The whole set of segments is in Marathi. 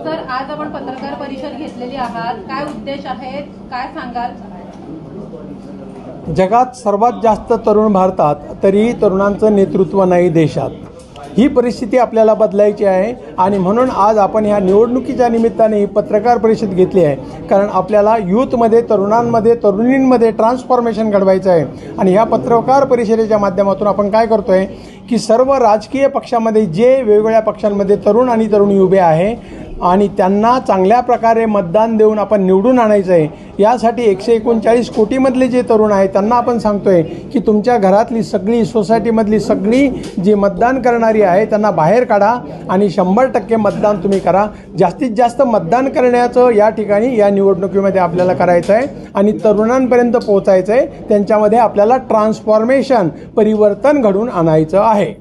सर, आज आपण पत्रकार परिषद घेतलेली आहात, काय उद्देश आहे, काय सांगाल? जगात सर्वात जास्त तरुण भारतात, तरी तरुणांचं नेतृत्व नाही देशात. ही परिस्थिती आपल्याला बदलायची आहे आणि म्हणून आज आपण ह्या निवडणुकीच्या निमित्ताने ही पत्रकार परिषद घेतली आहे. कारण आपल्याला यूथमध्ये, तरुणांमध्ये, तरुणींमध्ये ट्रान्सफॉर्मेशन घडवायचं आहे. आणि ह्या पत्रकार परिषदेच्या माध्यमातून आपण काय करतोय की सर्व राजकीय पक्षामध्ये जे वेगवेगळ्या पक्षांमध्ये तरुण आणि तरुणी उभे आहे आणि त्यांना चांगल्या प्रकारे मतदान देऊन आपण निवडून आणायचं आहे. यासाठी 139 कोटीमधले जे तरुण आहेत त्यांना आपण सांगतोय की तुमच्या घरातली सगळी, सोसायटीमधली सगळी जी मतदान करणारी आहे त्यांना बाहेर काढा आणि 100% मतदान तुम्ही करा. जास्तीत जास्त मतदान करण्याचं या ठिकाणी या निवडणुकीमध्ये आपल्याला करायचं आहे आणि तरुणांपर्यंत पोहोचायचं आहे. त्यांच्यामध्ये आपल्याला ट्रान्सफॉर्मेशन, परिवर्तन घडवून आणायचं आहे.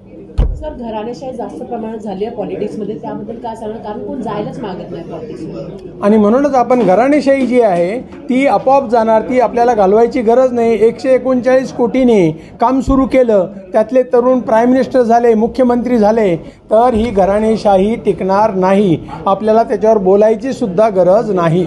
सर, घराणेशाही जास्त प्रमाणात झाली आहे पॉलिटिक्समध्ये, त्याबद्दल काय सांगणार? कारण कोण जायलाच मागत नाही पॉलिटिक्समध्ये. आणि म्हणूनच आपण घराणेशाही जी आहे ती आपोआप जाणार, ती आपल्याला घालवायची गरज नाही. 139 कोटींनी काम सुरू केलं, त्यातले तरुण प्राईम मिनिस्टर झाले, मुख्यमंत्री झाले, तर ही घराणेशाही टिकणार नाही. आपल्याला त्याच्यावर बोलायची सुद्धा गरज नाही.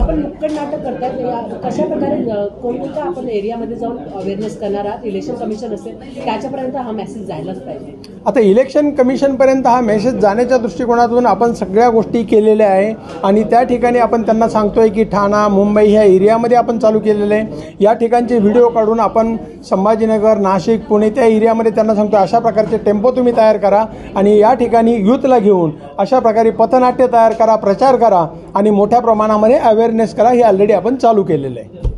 आपण नुक्कड नाटक करतात, कशा प्रकारे कोणकोणत्या आपण एरियामध्ये जाऊन अवेअरनेस करणार आहात? इलेक्शन कमिशन असेल त्याच्यापर्यंत हा मेसेज जायलाच पाहिजे. आता इलेक्शन कमिशनपर्यंत हा मेसेज जाण्याच्या दृष्टिकोनातून आपण सगळ्या गोष्टी केलेल्या आहे आणि त्या ठिकाणी आपण त्यांना सांगतोय की ठाणा, मुंबई ह्या एरियामध्ये आपण चालू केलेलं आहे. या ठिकाणचे व्हिडिओ काढून आपण संभाजीनगर, नाशिक, पुणे त्या एरियामध्ये त्यांना सांगतो अशा प्रकारचे टेम्पो तुम्ही तयार करा आणि या ठिकाणी यूथला घेऊन अशा प्रकारे पथनाट्य तयार करा, प्रचार करा आणि मोठ्या प्रमाणामध्ये अवेअरनेस करा. हे ऑलरेडी आपण चालू केलेलं आहे.